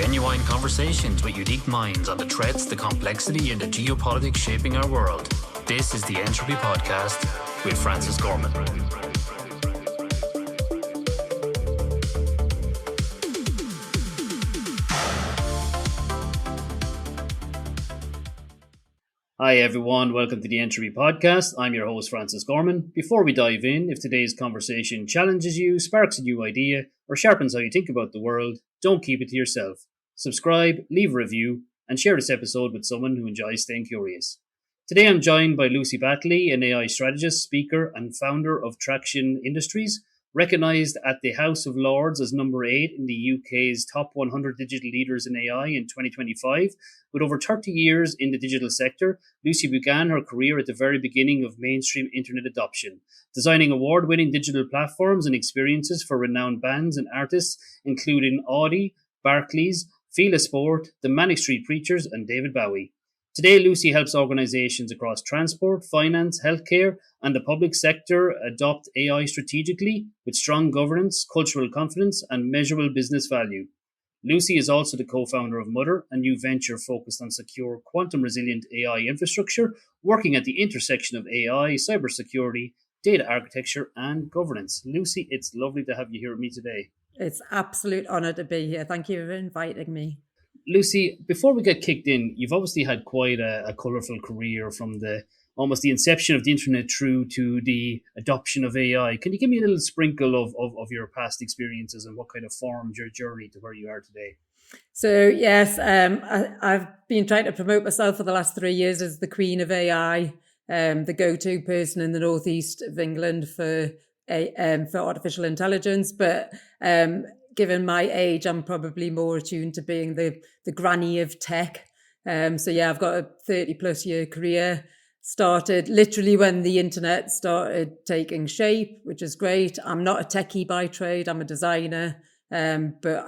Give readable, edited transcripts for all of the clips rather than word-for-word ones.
genuine conversations with unique minds on the threats, the complexity, and the geopolitics shaping our world. This is the Entropy Podcast with Francis Gorman. Hi everyone, welcome to the Entropy Podcast. I'm your host Francis Gorman. Before we dive in, if today's conversation challenges you, sparks a new idea, or sharpens how you think about the world, don't keep it to yourself. Subscribe, leave a review, and share this episode with someone who enjoys staying curious. Today I'm joined by Lucy Batley, an AI strategist, speaker, and founder of Traction Industries, recognised at the House of Lords as number 8 in the UK's top 100 digital leaders in AI in 2025. With over 30 years in the digital sector, Lucy began her career at the very beginning of mainstream internet adoption, designing award-winning digital platforms and experiences for renowned bands and artists, including Audi, Barclays, Fila Sport, the Manic Street Preachers, and David Bowie. Today, Lucy helps organisations across transport, finance, healthcare, and the public sector adopt AI strategically with strong governance, cultural confidence, and measurable business value. Lucy is also the co-founder of Mother, a new venture focused on secure, quantum-resilient AI infrastructure, working at the intersection of AI, cybersecurity, data architecture, and governance. Lucy, it's lovely to have you here with me today. It's an absolute honour to be here. Thank you for inviting me. Lucy, before we get kicked in, you've obviously had quite a colourful career from almost the inception of the internet through to the adoption of AI. Can you give me a little sprinkle of your past experiences and what kind of formed your journey to where you are today? So yes, I've been trying to promote myself for the last 3 years as the Queen of AI, the go-to person in the northeast of England for artificial intelligence. But given my age, I'm probably more attuned to being the granny of tech. So yeah, I've got a 30 plus year career. Started literally when the internet started taking shape, which is great. I'm not a techie by trade, I'm a designer. But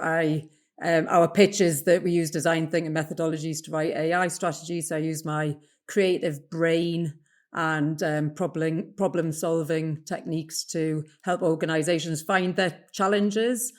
our pitch is that we use design thinking methodologies to write AI strategies. So I use my creative brain and problem solving techniques to help organizations find their challenges.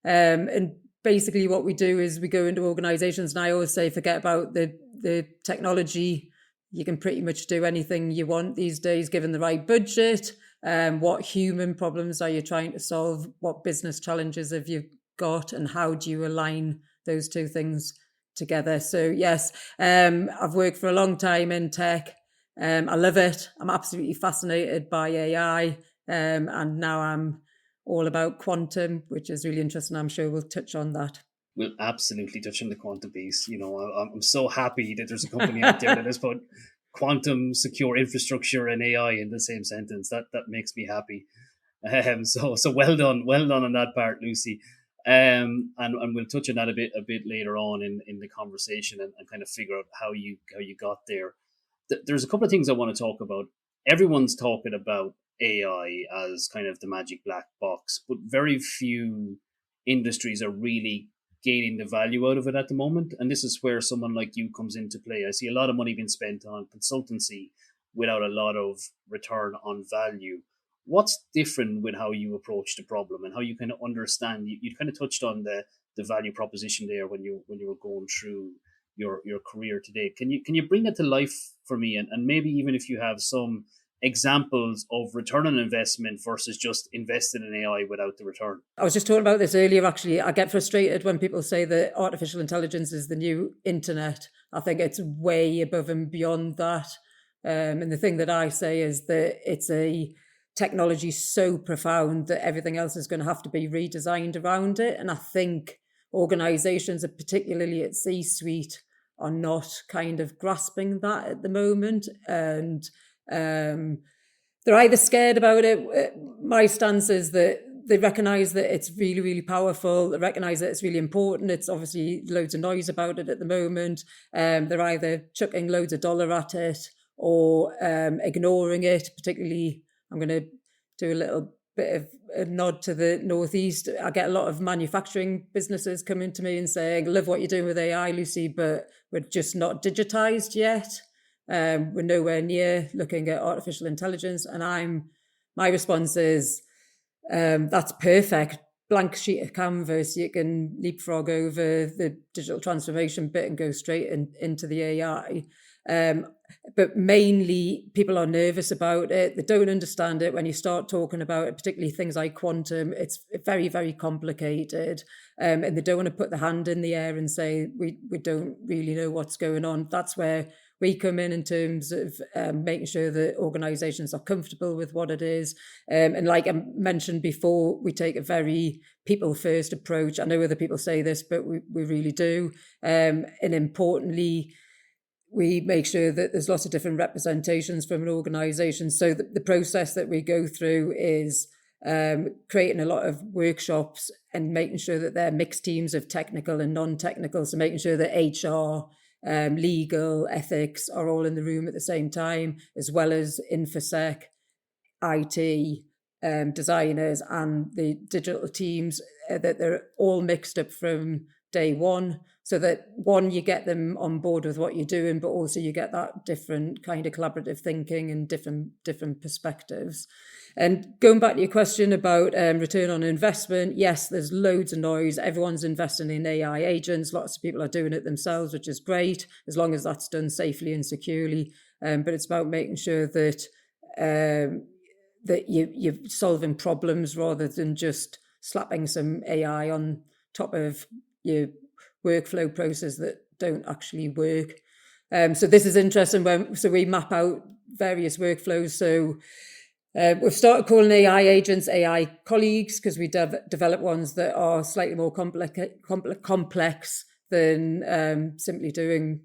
And basically what we do is we go into organizations, and I always say, forget about the technology. You can pretty much do anything you want these days, given the right budget. What human problems are you trying to solve? What business challenges have you got? And how do you align those two things together? So yes, I've worked for a long time in tech. I love it. I'm absolutely fascinated by AI. And now I'm all about quantum, which is really interesting. I'm sure we'll touch on that. We'll absolutely touch on the quantum piece. You know, I'm so happy that there's a company out there that has put quantum secure infrastructure and AI in the same sentence. That makes me happy. So well done on that part, Lucy. And we'll touch on that a bit later on in the conversation and kind of figure out how you got there. There's a couple of things I want to talk about. Everyone's talking about AI as kind of the magic black box, but very few industries are really gaining the value out of it at the moment. And this is where someone like you comes into play. I see a lot of money being spent on consultancy without a lot of return on value. What's different with how you approach the problem and how you kind of understand? You kind of touched on the value proposition there when you were going through your career today. Can you bring that to life for me? And maybe even if you have some examples of return on investment versus just investing in AI without the return. I was just talking about this earlier, actually. I get frustrated when people say that artificial intelligence is the new internet. I think it's way above and beyond that. And the thing that I say is that it's a technology so profound that everything else is going to have to be redesigned around it. And I think organizations, particularly at C-suite, are not kind of grasping that at the moment. And they're either scared about it. My stance is that they recognise that it's really, really powerful. They recognise that it's really important. It's obviously loads of noise about it at the moment. They're either chucking loads of dollar at it or ignoring it. Particularly, I'm going to do a little bit of a nod to the Northeast. I get a lot of manufacturing businesses coming to me and saying, love what you're doing with AI, Lucy, but we're just not digitized yet. We're nowhere near looking at artificial intelligence. And my response is, that's perfect. blank sheet of canvas, you can leapfrog over the digital transformation bit and go straight into the AI. But mainly people are nervous about it. They don't understand it when you start talking about it, particularly things like quantum. It's very, very complicated. And they don't want to put the hand in the air and say, we don't really know what's going on. That's where we come in terms of making sure that organisations are comfortable with what it is. And like I mentioned before, we take a very people-first approach. I know other people say this, but we really do. And importantly, we make sure that there's lots of different representations from an organisation. So the process that we go through is creating a lot of workshops and making sure that they're mixed teams of technical and non-technical. So making sure that HR, legal, ethics are all in the room at the same time, as well as InfoSec, IT, designers and the digital teams, that they're all mixed up from day one, so that one, you get them on board with what you're doing, but also you get that different kind of collaborative thinking and different perspectives. And going back to your question about return on investment, yes, there's loads of noise. Everyone's investing in AI agents. Lots of people are doing it themselves, which is great, as long as that's done safely and securely. But it's about making sure that that you're solving problems rather than just slapping some AI on top of your workflow process that don't actually work. So this is interesting. So we map out various workflows. So we've started calling AI agents AI colleagues, because we develop ones that are slightly more complex than simply doing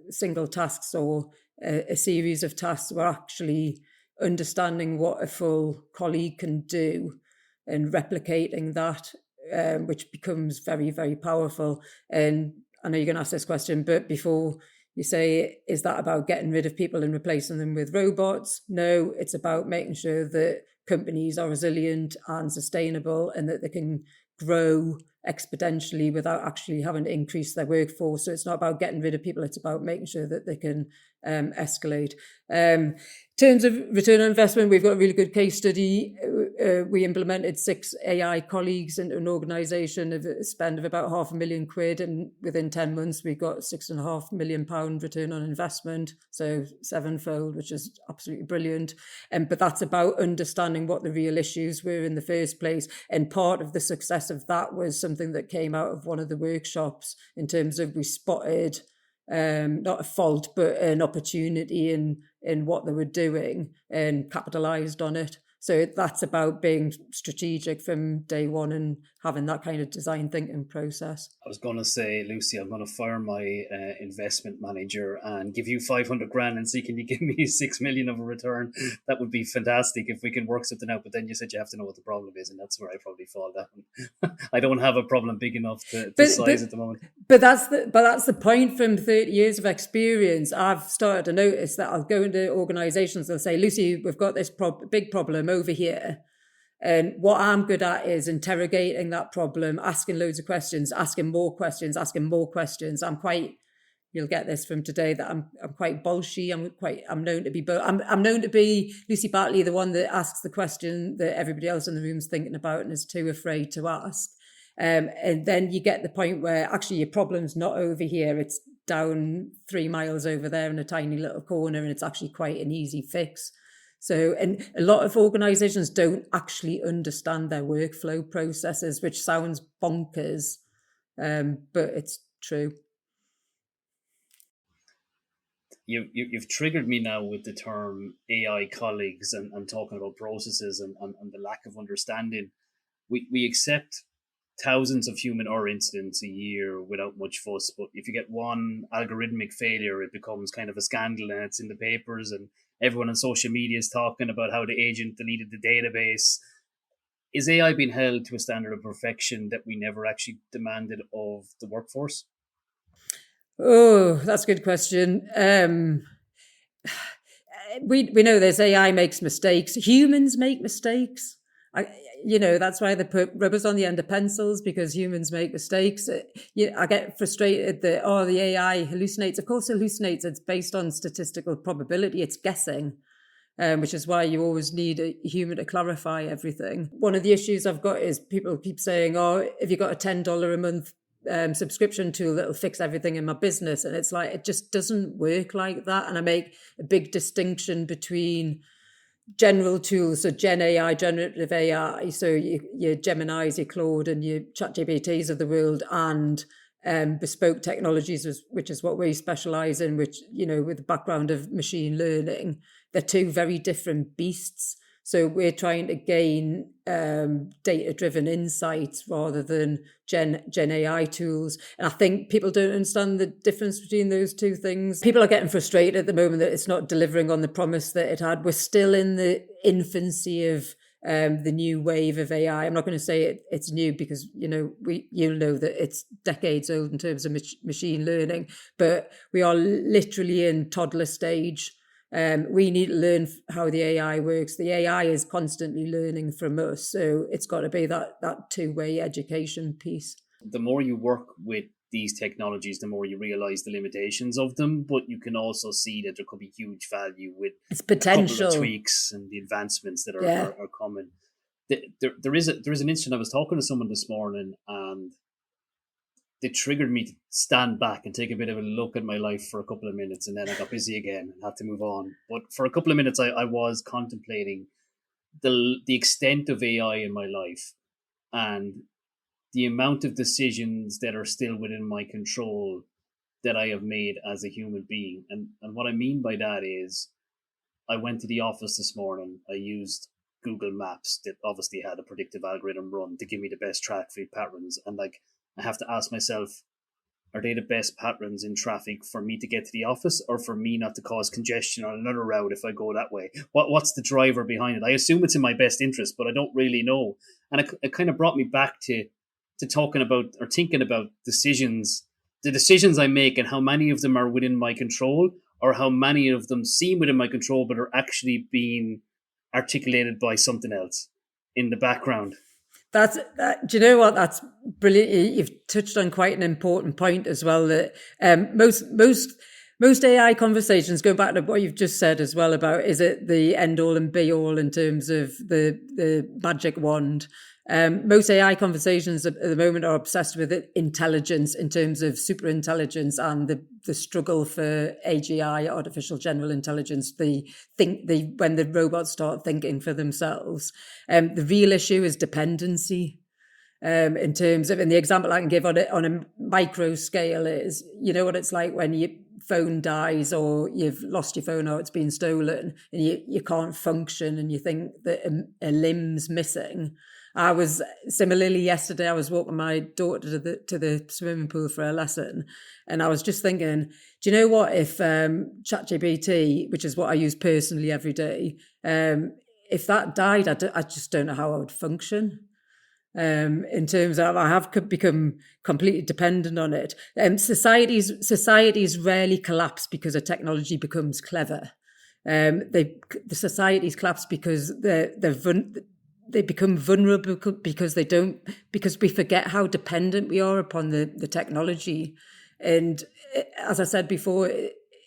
single tasks or a series of tasks. We're actually understanding what a full colleague can do and replicating that, which becomes very, very powerful. And I know you're going to ask this question, but before you say, is that about getting rid of people and replacing them with robots? No, it's about making sure that companies are resilient and sustainable and that they can grow exponentially without actually having to increase their workforce. So it's not about getting rid of people, it's about making sure that they can escalate. In terms of return on investment, we've got a really good case study. We implemented 6 AI colleagues into an organisation of a spend of about £500,000, and within 10 months we got £6.5 million return on investment, so 7-fold, which is absolutely brilliant. But that's about understanding what the real issues were in the first place. And part of the success of that was something that came out of one of the workshops, in terms of we spotted not a fault but an opportunity in what they were doing and capitalised on it. So that's about being strategic from day one and having that kind of design thinking process. I was going to say, Lucy, I'm going to fire my investment manager and give you 500 grand and see, can you give me 6 million of a return? That would be fantastic if we can work something out. But then you said you have to know what the problem is, and that's where I probably fall down. I don't have a problem big enough to size at the moment. But that's the point. From 30 years of experience, I've started to notice that I'll go into organisations, they'll say, Lucy, we've got this big problem over here. And what I'm good at is interrogating that problem, asking loads of questions, asking more questions. I'm quite, you'll get this from today, that I'm quite bolshy. I'm known to be, but I'm known to be Lucy Batley, the one that asks the question that everybody else in the room's thinking about and is too afraid to ask. And then you get the point where actually your problem's not over here, it's down 3 miles over there in a tiny little corner, and it's actually quite an easy fix. So, and a lot of organisations don't actually understand their workflow processes, which sounds bonkers, but it's true. You've triggered me now with the term AI colleagues and talking about processes and the lack of understanding. We accept thousands of human error incidents a year without much fuss, but if you get one algorithmic failure, it becomes kind of a scandal and it's in the papers, and everyone on social media is talking about how the agent deleted the database. Is AI being held to a standard of perfection that we never actually demanded of the workforce? Oh, that's a good question. We know this. AI makes mistakes. Humans make mistakes. That's why they put rubbers on the end of pencils, because humans make mistakes. I get frustrated that, the AI hallucinates. Of course it hallucinates. It's based on statistical probability. It's guessing. which is why you always need a human to clarify everything. One of the issues I've got is people keep saying, oh, if you've got a $10 a month subscription tool that'll fix everything in my business. And it's like, it just doesn't work like that. And I make a big distinction between general tools, so Gen AI, generative AI, so your Geminis, your Claude and your ChatGPTs of the world, and bespoke technologies, which is what we specialize in, which, with the background of machine learning, they're two very different beasts. So we're trying to gain data-driven insights rather than Gen AI tools. And I think people don't understand the difference between those two things. People are getting frustrated at the moment that it's not delivering on the promise that it had. We're still in the infancy of the new wave of AI. I'm not going to say it's new because, you'll know that it's decades old in terms of machine learning, but we are literally in toddler stage. We need to learn how the AI works. The AI is constantly learning from us. So it's got to be that two-way education piece. The more you work with these technologies, the more you realize the limitations of them, but you can also see that there could be huge value with its potential, a couple of tweaks and the advancements that are coming. There is an incident. I was talking to someone this morning and they triggered me to stand back and take a bit of a look at my life for a couple of minutes, and then I got busy again and had to move on. But for a couple of minutes, I was contemplating the extent of AI in my life and the amount of decisions that are still within my control that I have made as a human being. And what I mean by that is I went to the office this morning. I used Google Maps that obviously had a predictive algorithm run to give me the best traffic patterns. And I have to ask myself, are they the best patterns in traffic for me to get to the office or for me not to cause congestion on another route if I go that way? What's the driver behind it? I assume it's in my best interest, but I don't really know. And it kind of brought me back to talking about or thinking about decisions, the decisions I make and how many of them are within my control or how many of them seem within my control but are actually being articulated by something else in the background. Do you know what? That's brilliant. You've touched on quite an important point as well, that most AI conversations, go back to what you've just said as well about, is it the end all and be all in terms of the magic wand? Most AI conversations at the moment are obsessed with intelligence in terms of superintelligence and the struggle for AGI, artificial general intelligence, when the robots start thinking for themselves. The real issue is dependency. In terms of, and the example I can give on a micro scale is, you know what it's like when your phone dies or you've lost your phone or it's been stolen and you can't function and you think that a limb's missing. I was similarly yesterday, I was walking my daughter to the swimming pool for a lesson. And I was just thinking, do you know what, if ChatGPT, which is what I use personally every day, if that died, I just don't know how I would function. In terms of, I have become completely dependent on it. Societies rarely collapse because a technology becomes clever. The societies collapse because they become vulnerable because we forget how dependent we are upon the technology. And as I said before,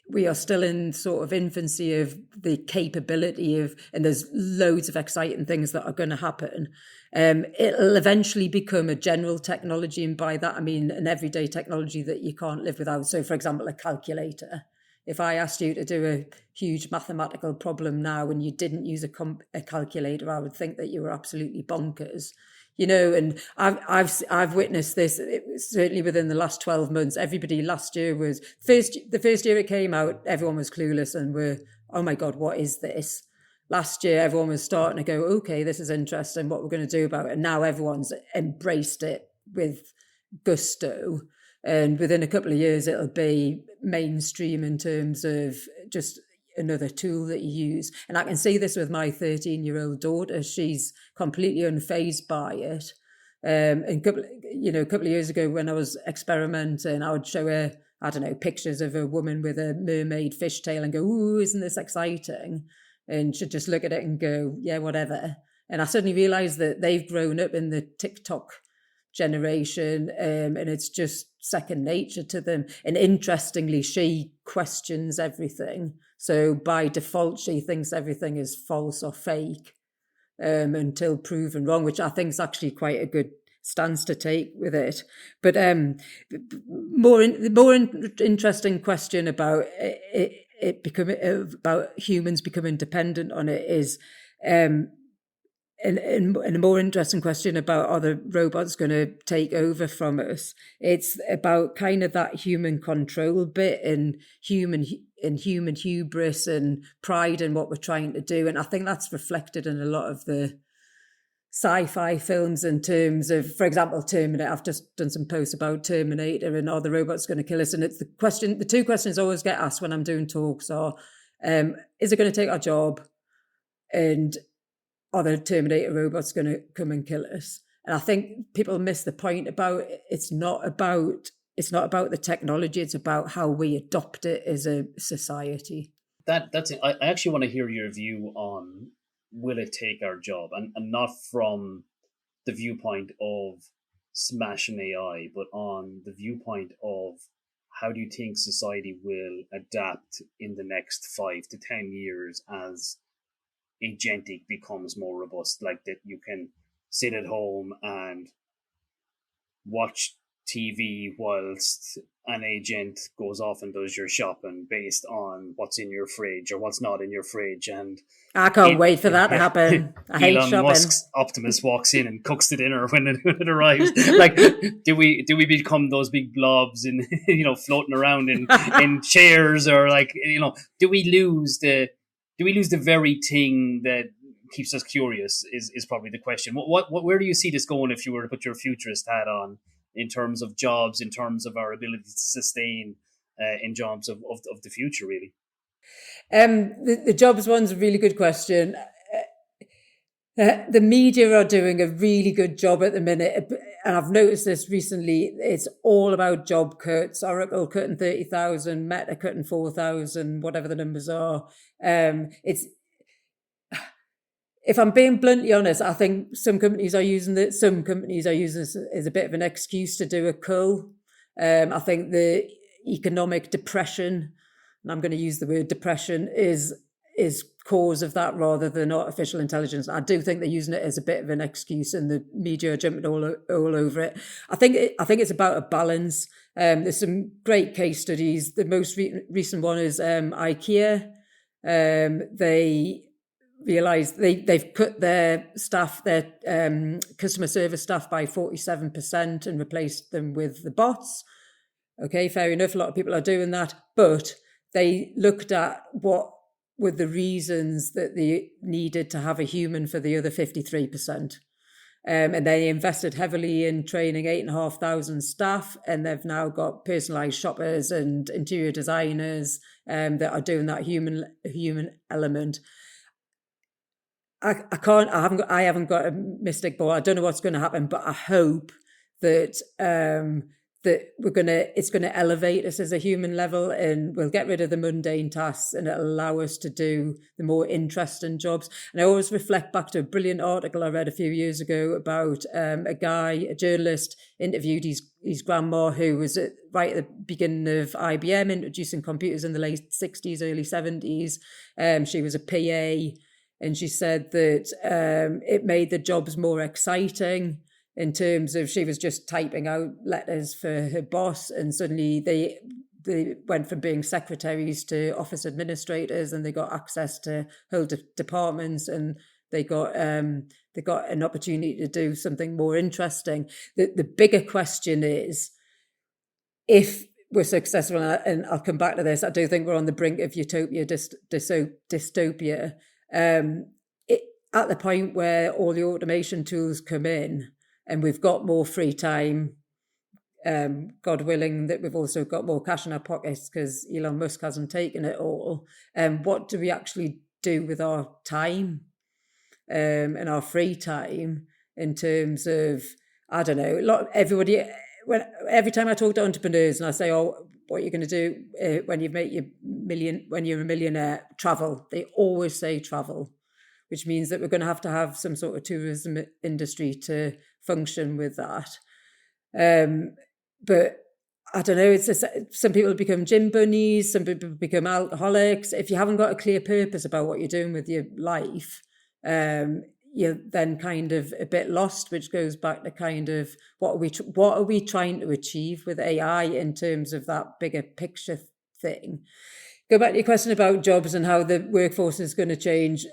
we are still in sort of infancy of the capability and there's loads of exciting things that are going to happen. It'll eventually become a general technology. And by that, I mean an everyday technology that you can't live without. So for example, a calculator. If I asked you to do a huge mathematical problem now and you didn't use a calculator, I would think that you were absolutely bonkers. And I've witnessed this certainly within the last 12 months. Everybody last year the first year it came out, everyone was clueless and were, oh my God, what is this? Last year, everyone was starting to go, okay, this is interesting, what we're going to do about it. And now everyone's embraced it with gusto. And within a couple of years, it'll be mainstream in terms of just another tool that you use. And I can see this with my 13-year-old daughter. She's completely unfazed by it. And a couple of years ago when I was experimenting, I would show her, I don't know, pictures of a woman with a mermaid fishtail and go, ooh, isn't this exciting? And she'd just look at it and go, yeah, whatever. And I suddenly realized that they've grown up in the TikTok generation, and it's just second nature to them. And interestingly, she questions everything. So by default, she thinks everything is false or fake until proven wrong, which I think is actually quite a good stance to take with it. But interesting question about it becoming about humans becoming dependent on it is. And a more interesting question about are the robots going to take over from us? It's about kind of that human control bit and human hubris and pride in what we're trying to do. And I think that's reflected in a lot of the sci-fi films in terms of, for example, Terminator. I've just done some posts about Terminator and are the robots going to kill us? And it's the two questions I always get asked when I'm doing talks are, is it going to take our job? And are the Terminator robots going to come and kill us? And I think people miss the point about it's not about the technology. It's about how we adopt it as a society. That's it. I actually want to hear your view on will it take our job, and not from the viewpoint of smashing AI, but on the viewpoint of how do you think society will adapt in the next 5 to 10 years as agentic becomes more robust, like that you can sit at home and watch TV whilst an agent goes off and does your shopping based on what's in your fridge or what's not in your fridge. And I can't wait for that to happen. I hate Elon shopping. Musk's Optimus walks in and cooks the dinner when it arrives. Like, do we become those big blobs in floating around in chairs, or like do we lose the very thing that keeps us curious is probably the question. Where do you see this going if you were to put your futurist hat on in terms of jobs, in terms of our ability to sustain in jobs of the future, really? The jobs one's a really good question. The media are doing a really good job at the minute, and I've noticed this recently. It's all about job cuts. Oracle cutting 30,000, Meta cutting 4,000, whatever the numbers are. If I'm being bluntly honest, I think some companies are using this as a bit of an excuse to do a cull. I think the economic depression, and I'm going to use the word depression, is cause of that rather than artificial intelligence. I do think they're using it as a bit of an excuse, and the media are jumping all over it. I think it's about a balance. There's some great case studies. The most recent one is IKEA. They realised they've cut their customer service staff by 47% and replaced them with the bots. Okay, fair enough. A lot of people are doing that, but they looked at what were the reasons that they needed to have a human for the other 53%. And they invested heavily in training 8,500 staff, and they've now got personalised shoppers and interior designers that are doing that human element. I haven't got a mystic ball. I don't know what's going to happen, but I hope that it's going to elevate us as a human level, and we'll get rid of the mundane tasks, and it'll allow us to do the more interesting jobs. And I always reflect back to a brilliant article I read a few years ago about a journalist interviewed his grandma, who was right at the beginning of IBM, introducing computers in the late 60s, early 70s. She was a PA, and she said that it made the jobs more exciting, in terms of she was just typing out letters for her boss, and suddenly they went from being secretaries to office administrators, and they got access to whole departments, and they got an opportunity to do something more interesting. The bigger question is, if we're successful, and I'll come back to this, I do think we're on the brink of utopia, dystopia, at the point where all the automation tools come in, and we've got more free time, God willing, that we've also got more cash in our pockets because Elon Musk hasn't taken it all. What do we actually do with our time and our free time in terms of, I don't know, every time I talk to entrepreneurs and I say, oh, what are you going to do when you make when you're a millionaire? Travel. They always say travel, which means that we're going to have some sort of tourism industry to function with that. But I don't know, some people become gym bunnies, some people become alcoholics. If you haven't got a clear purpose about what you're doing with your life, you're then kind of a bit lost, which goes back to kind of what are we trying to achieve with AI in terms of that bigger picture thing. Go back to your question about jobs and how the workforce is going to change.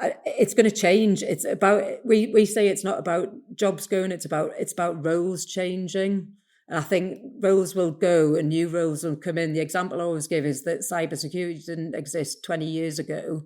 It's going to change. It's about, we say it's not about jobs going, it's about roles changing. And I think roles will go and new roles will come in. The example I always give is that cybersecurity didn't exist 20 years ago,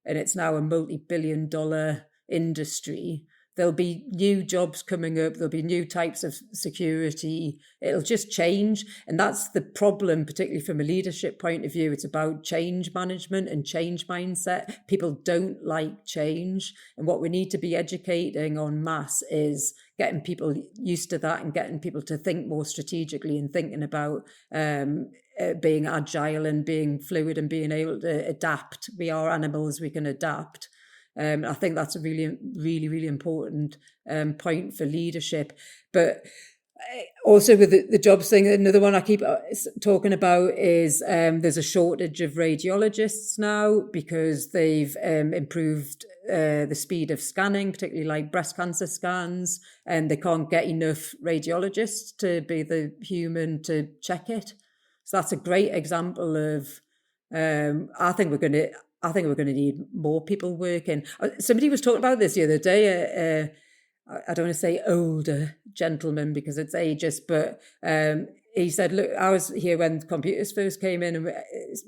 and it's now a multi-billion-dollar industry. There'll be new jobs coming up. There'll be new types of security. It'll just change. And that's the problem, particularly from a leadership point of view. It's about change management and change mindset. People don't like change. And what we need to be educating en masse is getting people used to that and getting people to think more strategically and thinking about being agile and being fluid and being able to adapt. We are animals, we can adapt. I think that's a really, really, really important point for leadership. But also with the jobs thing, another one I keep talking about is there's a shortage of radiologists now because they've improved the speed of scanning, particularly like breast cancer scans, and they can't get enough radiologists to be the human to check it. So that's a great example of, I think we're going to need more people working. Somebody was talking about this the other day. I don't want to say older gentleman because it's ageist, but he said, look, I was here when computers first came in, and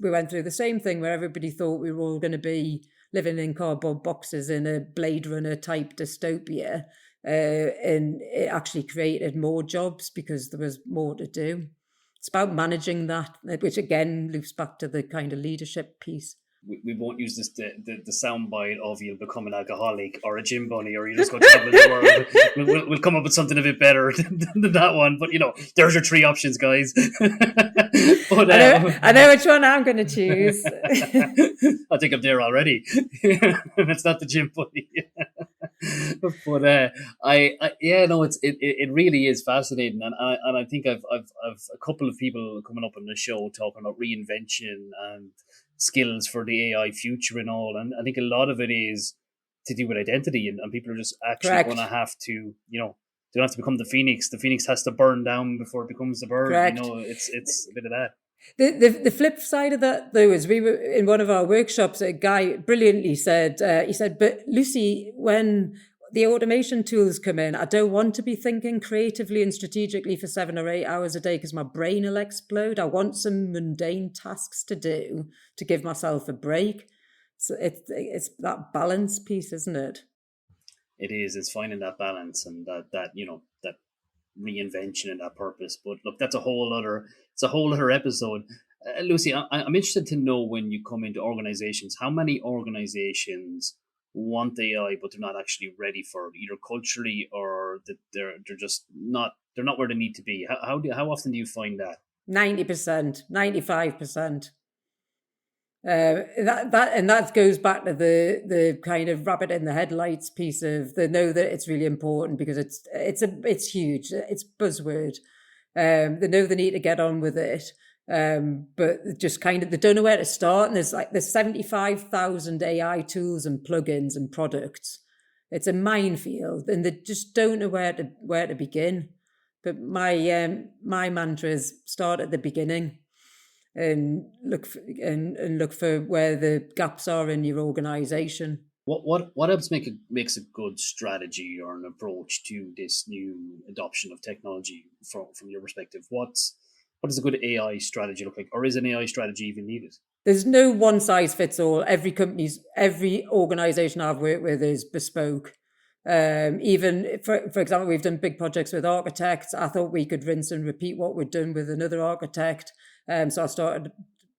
we went through the same thing where everybody thought we were all going to be living in cardboard boxes in a Blade Runner type dystopia. And it actually created more jobs because there was more to do. It's about managing that, which again loops back to the kind of leadership piece. We won't use this the soundbite of you'll become an alcoholic or a gym bunny or you just go traveling the world. We'll come up with something a bit better than that one. But, there's your three options, guys. But, I know which one I'm going to choose. I think I'm there already. It's not the gym bunny. But it really is fascinating, and I think I've a couple of people coming up on the show talking about reinvention and skills for the AI future and all, and I think a lot of it is to do with identity, and people are just actually going to have to, they don't have to become the phoenix. The phoenix has to burn down before it becomes the bird. Correct. It's a bit of that. The flip side of that, though, is we were in one of our workshops, a guy brilliantly said, but Lucy, when the automation tools come in, I don't want to be thinking creatively and strategically for 7 or 8 hours a day because my brain will explode. I want some mundane tasks to do to give myself a break. So it's that balance piece, isn't it? It is. It's finding that balance and that reinvention and that purpose. But look, it's a whole other episode. Lucy, I'm interested to know, when you come into organizations, how many organizations want AI but they're not actually ready for it, either culturally or that they're just not where they need to be. How often do you find that? 90%, 95%. That goes back to the kind of rabbit in the headlights piece of they know that it's really important because it's huge, it's buzzword. They know they need to get on with it, but just kind of they don't know where to start. And there's 75,000 AI tools and plugins and products. It's a minefield, and they just don't know where to begin. But my mantra is start at the beginning. And look for where the gaps are in your organization. What else makes a good strategy or an approach to this new adoption of technology from your perspective? What does a good AI strategy look like, or is an AI strategy even needed? There's no one size fits all. Every organization I've worked with is bespoke. Even for example, we've done big projects with architects. I thought we could rinse and repeat what we'd done with another architect. So I started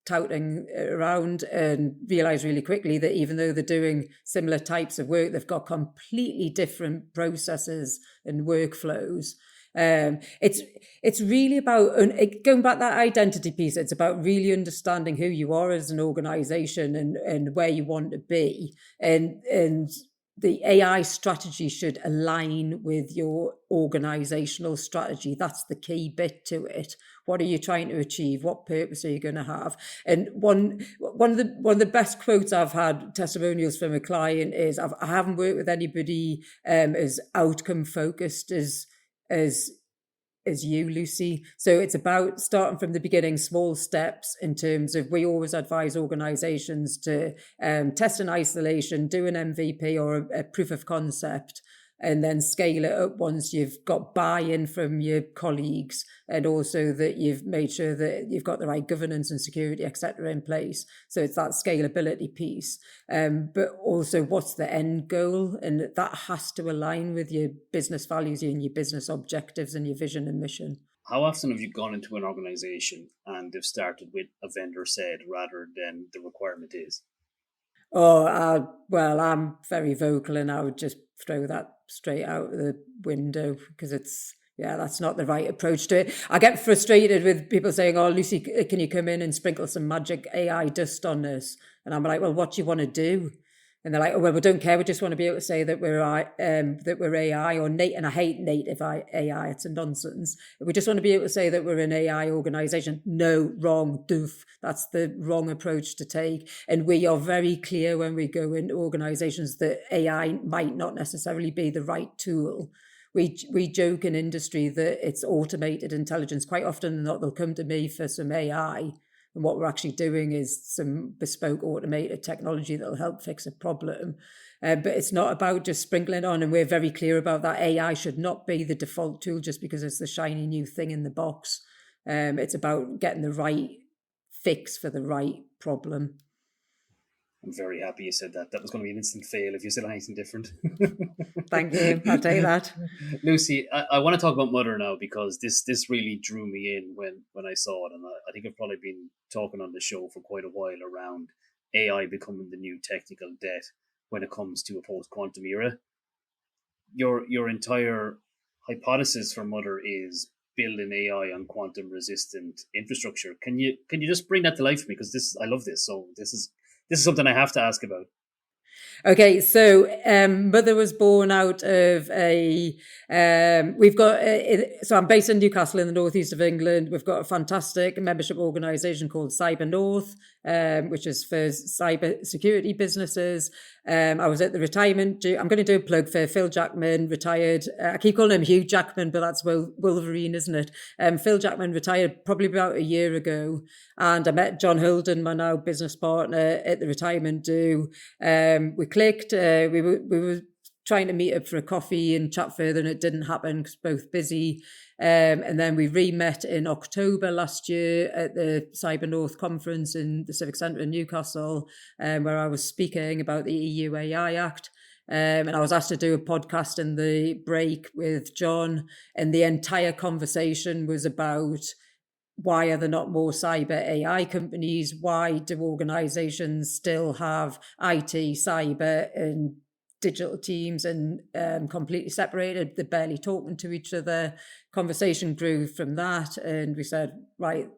touting around and realized really quickly that even though they're doing similar types of work, they've got completely different processes and workflows. It's really about going back to that identity piece. It's about really understanding who you are as an organization and where you want to be, and the AI strategy should align with your organizational strategy. That's the key bit to it. What are you trying to achieve? What purpose are you going to have? And one of the best quotes I've had, testimonials from a client, is I haven't worked with anybody as outcome focused as you, Lucy. So it's about starting from the beginning, small steps in terms of, we always advise organizations to test in isolation, do an MVP or a proof of concept, and then scale it up once you've got buy-in from your colleagues, and also that you've made sure that you've got the right governance and security, etc., in place. So it's that scalability piece. But also, what's the end goal? And that has to align with your business values and your business objectives and your vision and mission. How often have you gone into an organization and they've started with a vendor said rather than the requirement is? Well, I'm very vocal, and I would just throw that straight out the window, because that's not the right approach to it. I get frustrated with people saying, "Oh, Lucy, can you come in and sprinkle some magic AI dust on us?" And I'm like, "Well, what do you want to do?" And they're like, "Oh, well, we don't care. We just want to be able to say that we're AI or native." And I hate native AI. It's a nonsense. We just want to be able to say that we're an AI organization. No, wrong, doof. That's the wrong approach to take. And we are very clear when we go into organizations that AI might not necessarily be the right tool. We joke in industry that it's automated intelligence. Quite often they'll come to me for some AI. And what we're actually doing is some bespoke automated technology that will help fix a problem. But it's not about just sprinkling on. And we're very clear about that. AI should not be the default tool just because it's the shiny new thing in the box. It's about getting the right fix for the right problem. I'm very happy you said that. That was going to be an instant fail if you said anything different. Thank you. I'll take that. Lucy, I want to talk about Mother now, because this really drew me in when I saw it. And I think I've probably been talking on the show for quite a while around AI becoming the new technical debt when it comes to a post-quantum era. Your entire hypothesis for Mother is building AI on quantum-resistant infrastructure. Can you just bring that to life for me? Because I love this. So this is something I have to ask about. Okay, so Mother was born out of so I'm based in Newcastle in the northeast of England. We've got a fantastic membership organisation called Cyber North, which is for cyber security businesses. I was at the retirement. I'm going to do a plug for Phil Jackman, retired. I keep calling him Hugh Jackman, but that's Wolverine, isn't it? Phil Jackman retired probably about a year ago. And I met John Holden, my now business partner, at the retirement do. We clicked. We were trying to meet up for a coffee and chat further, and it didn't happen because both busy. And then we re-met in October last year at the Cyber North conference in the Civic Centre in Newcastle, where I was speaking about the EU AI Act. And I was asked to do a podcast in the break with John, and the entire conversation was about, why are there not more cyber AI companies? Why do organizations still have IT, cyber, and digital teams and completely separated? They're barely talking to each other. Conversation grew from that, and we said, right,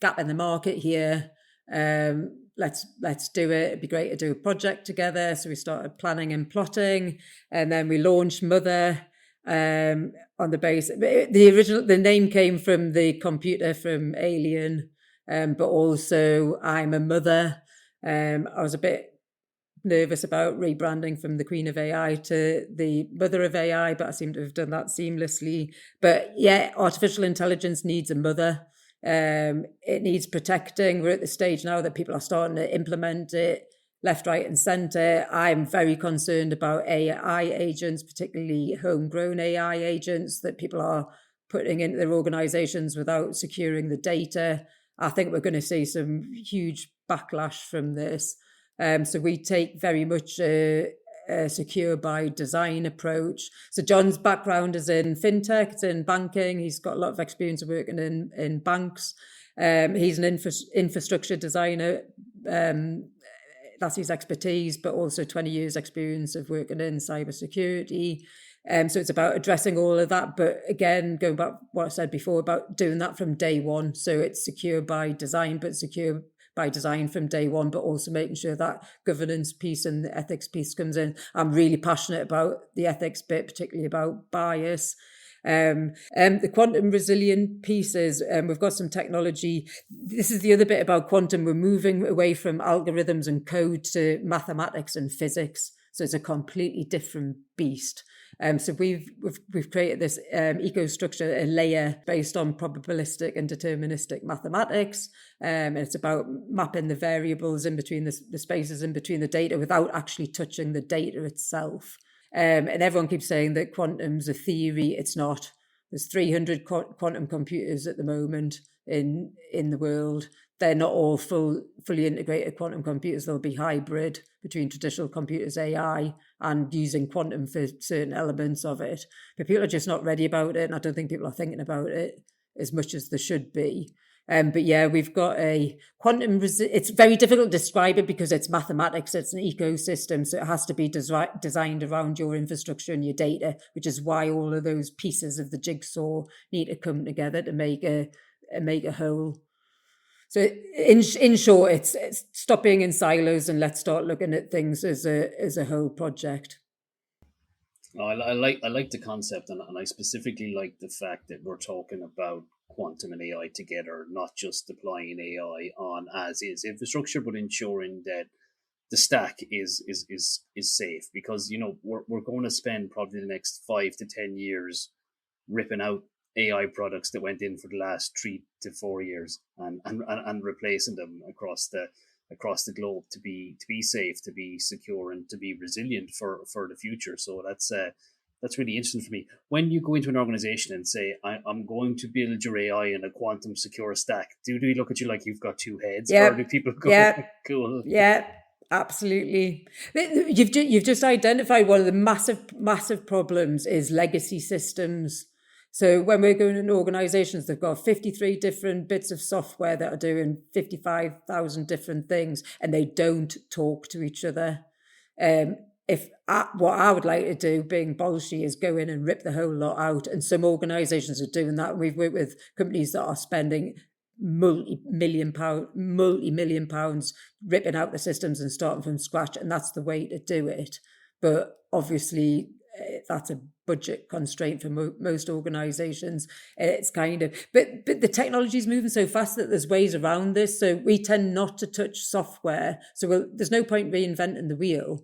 gap in the market here. Let's do it. It'd be great to do a project together. So we started planning and plotting, and then we launched Mother. On the base, the name came from the computer from Alien, but also I'm a mother. I was a bit nervous about rebranding from the Queen of AI to the Mother of AI, but I seem to have done that seamlessly. But yeah, artificial intelligence needs a mother. It needs protecting. We're at the stage now that people are starting to implement it left, right, and centre. I'm very concerned about AI agents, particularly homegrown AI agents that people are putting into their organisations without securing the data. I think we're going to see some huge backlash from this. So we take very much a secure by design approach. So John's background is in fintech, it's in banking. He's got a lot of experience of working in banks. He's an infrastructure designer. That's his expertise, but also 20 years experience of working in cybersecurity. So it's about addressing all of that. But again, going back to what I said before about doing that from day one. So it's secure by design, but secure by design from day one, but also making sure that governance piece and the ethics piece comes in. I'm really passionate about the ethics bit, particularly about bias. The quantum resilient pieces, we've got some technology. This is the other bit about quantum. We're moving away from algorithms and code to mathematics and physics. So it's a completely different beast. So we've created this eco-structure, a layer based on probabilistic and deterministic mathematics. And it's about mapping the variables in between the spaces in between the data without actually touching the data itself. And everyone keeps saying that quantum's a theory. It's not. There's 300 quantum computers at the moment in the world. They're not all fully integrated quantum computers. They'll be hybrid between traditional computers, AI, and using quantum for certain elements of it. But people are just not ready about it, and I don't think people are thinking about it as much as they should be. But yeah, we've got a quantum. It's very difficult to describe it because it's mathematics. It's an ecosystem, so it has to be designed around your infrastructure and your data, which is why all of those pieces of the jigsaw need to come together to make a whole. So in short, it's stop being in silos and let's start looking at things as a whole project. Oh, I like the concept, and I specifically like the fact that we're talking about quantum and AI together, not just deploying AI on as is infrastructure, but ensuring that the stack is safe, because we're going to spend probably the next 5 to 10 years ripping out AI products that went in for the last 3 to 4 years and replacing them across the globe to be safe, to be secure, and to be resilient for the future. So that's really interesting for me. When you go into an organization and say, I'm going to build your AI in a quantum secure stack, do they look at you like you've got two heads? Yep. Or do people go, cool? Yeah, absolutely. You've just identified one of the massive problems is legacy systems. So when we're going into organizations, they've got 53 different bits of software that are doing 55,000 different things, and they don't talk to each other. What I would like to do, being bolshy, is go in and rip the whole lot out. And some organizations are doing that. We've worked with companies that are spending multi-million pounds ripping out the systems and starting from scratch. And that's the way to do it. But obviously, that's a budget constraint for most organizations. It's kind of, but the technology is moving so fast that there's ways around this. So we tend not to touch software. So there's no point reinventing the wheel.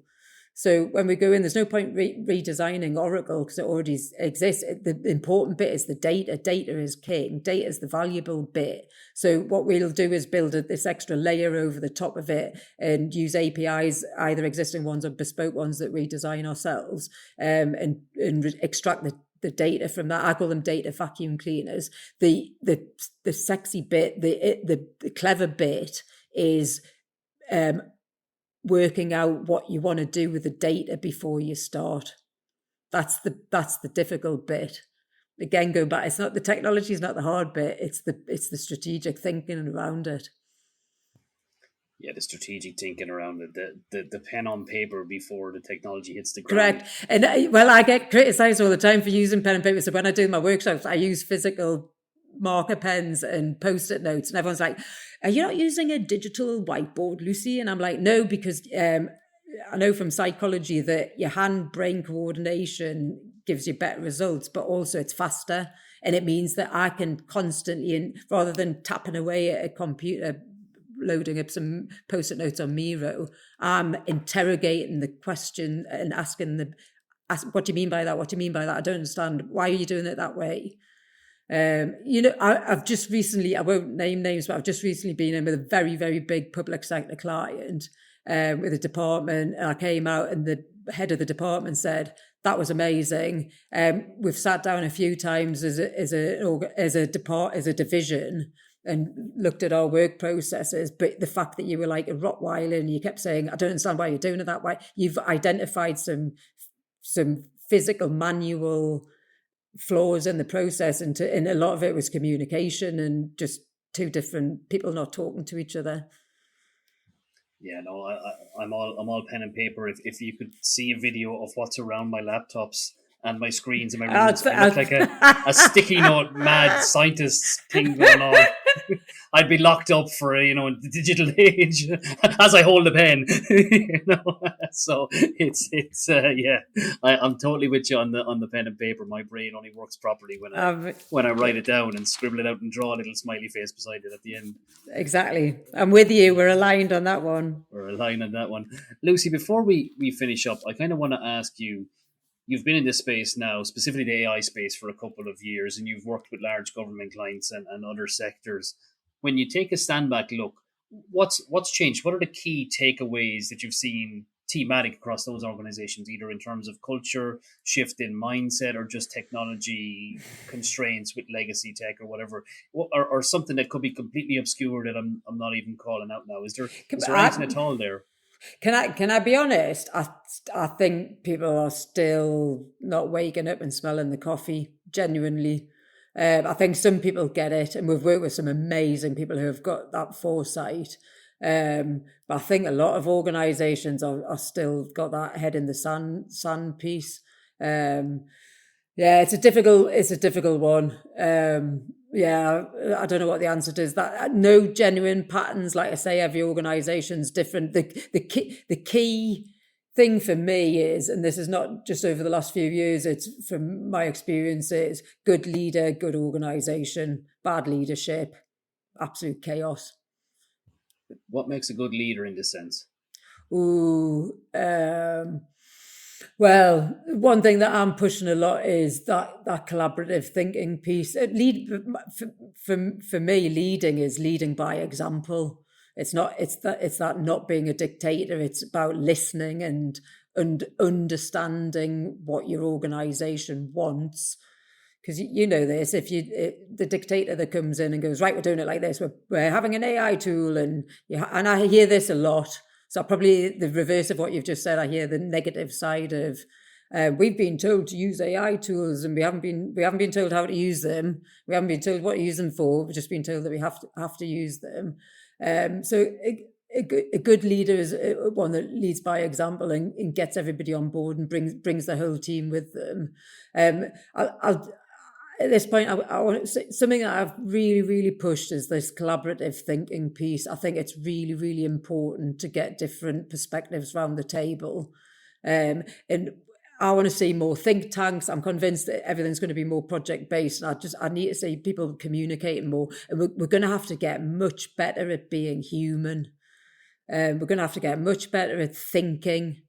So when we go in, there's no point redesigning Oracle because it already exists. The important bit is the data. Data is king. Data is the valuable bit. So what we'll do is build this extra layer over the top of it and use APIs, either existing ones or bespoke ones that we design ourselves, and extract the data from that. I call them data vacuum cleaners. The sexy bit, the clever bit is working out what you want to do with the data before you start. That's the difficult bit. Again, going back, it's not the technology is not the hard bit. It's the strategic thinking around it. Yeah, the strategic thinking around it, the pen on paper before the technology hits the ground. Correct. And I get criticised all the time for using pen and paper. So when I do my workshops, I use physical marker pens and post-it notes, and everyone's like, are you not using a digital whiteboard, Lucy? And I'm like, no, because I know from psychology that your hand-brain coordination gives you better results, but also it's faster, and it means that I can constantly, rather than tapping away at a computer loading up some post-it notes on Miro, I'm interrogating the question and asking what do you mean by that? What do you mean by that? I don't understand. Why are you doing it that way? I've just recently, I won't name names, but I've just recently been in with a very, very big public sector client with a department, and I came out and the head of the department said, that was amazing. We've sat down a few times as a division and looked at our work processes, but the fact that you were like a Rottweiler and you kept saying, I don't understand why you're doing it that way, you've identified some physical manual flaws in the process, and a lot of it was communication and just two different people not talking to each other. Yeah, no, I'm all pen and paper. If you could see a video of what's around my laptops and my screens and my rooms, I look like a sticky note mad scientist thing going on. I'd be locked up for the digital age as I hold a pen. So I'm totally with you on the pen and paper. My brain only works properly when I write it down and scribble it out and draw a little smiley face beside it at the end. Exactly. I'm with you. We're aligned on that one. Lucy, before we finish up, I kind of want to ask you. You've been in this space now, specifically the AI space, for a couple of years, and you've worked with large government clients and other sectors. When you take a stand back look, what's changed? What are the key takeaways that you've seen thematic across those organizations, either in terms of culture, shift in mindset, or just technology constraints with legacy tech or whatever, or something that could be completely obscure that I'm not even calling out now? Is there anything at all there? Can I be honest? I think people are still not waking up and smelling the coffee, genuinely. I think some people get it, and we've worked with some amazing people who have got that foresight. But I think a lot of organisations are still got that head in the sand piece. It's a difficult one. I don't know what the answer is. That no genuine patterns. Like I say, every organisation's different. The key thing for me is, and this is not just over the last few years, it's from my experience, is good leader, good organisation, bad leadership, absolute chaos. What makes a good leader in this sense? Well, one thing that I'm pushing a lot is that collaborative thinking piece. For me, leading is leading by example. It's that not being a dictator. It's about listening and understanding what your organisation wants. Because you know this, the dictator that comes in and goes, right, we're doing it like this. We're having an AI tool, and I hear this a lot. So probably the reverse of what you've just said. I hear the negative side of we've been told to use AI tools, and we haven't been told how to use them. We haven't been told what to use them for. We've just been told that we have to use them. So a good leader is one that leads by example and gets everybody on board and brings the whole team with them. At this point, I want to say something that I've really, really pushed is this collaborative thinking piece. I think it's really, really important to get different perspectives around the table. And I want to see more think tanks. I'm convinced that everything's going to be more project-based. And I need to see people communicating more. And we're going to have to get much better at being human. We're going to have to get much better at thinking.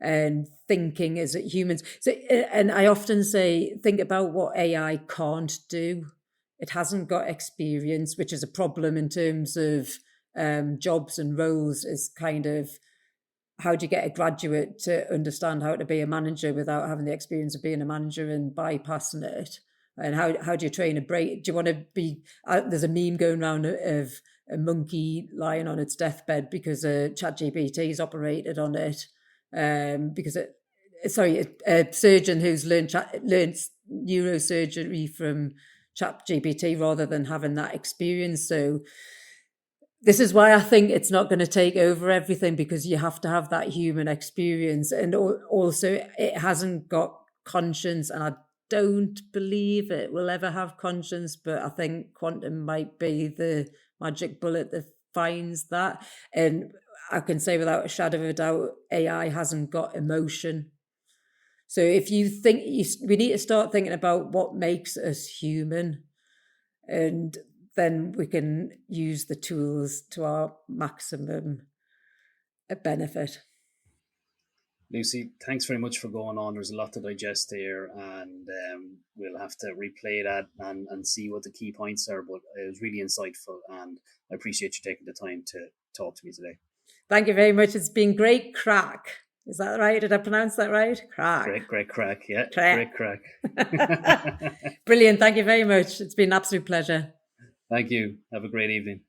And thinking as humans. So, and I often say, think about what AI can't do. It hasn't got experience, which is a problem in terms of jobs and roles. Is kind of how do you get a graduate to understand how to be a manager without having the experience of being a manager and bypassing it? And how do you train a brain? Do you want to be? There's a meme going around of a monkey lying on its deathbed because ChatGPT's operated on it. Because a surgeon who's learned neurosurgery from ChatGPT rather than having that experience. So this is why I think it's not going to take over everything, because you have to have that human experience. And also it hasn't got conscience, and I don't believe it will ever have conscience, but I think quantum might be the magic bullet that finds that. And I can say without a shadow of a doubt, AI hasn't got emotion. So if you think we need to start thinking about what makes us human, and then we can use the tools to our maximum benefit. Lucy, thanks very much for going on. There's a lot to digest there, and we'll have to replay that and see what the key points are. But it was really insightful, and I appreciate you taking the time to talk to me today. Thank you very much. It's been great crack. Is that right? Did I pronounce that right? Crack. Great crack. Yeah, great crack. Brilliant. Thank you very much. It's been an absolute pleasure. Thank you. Have a great evening.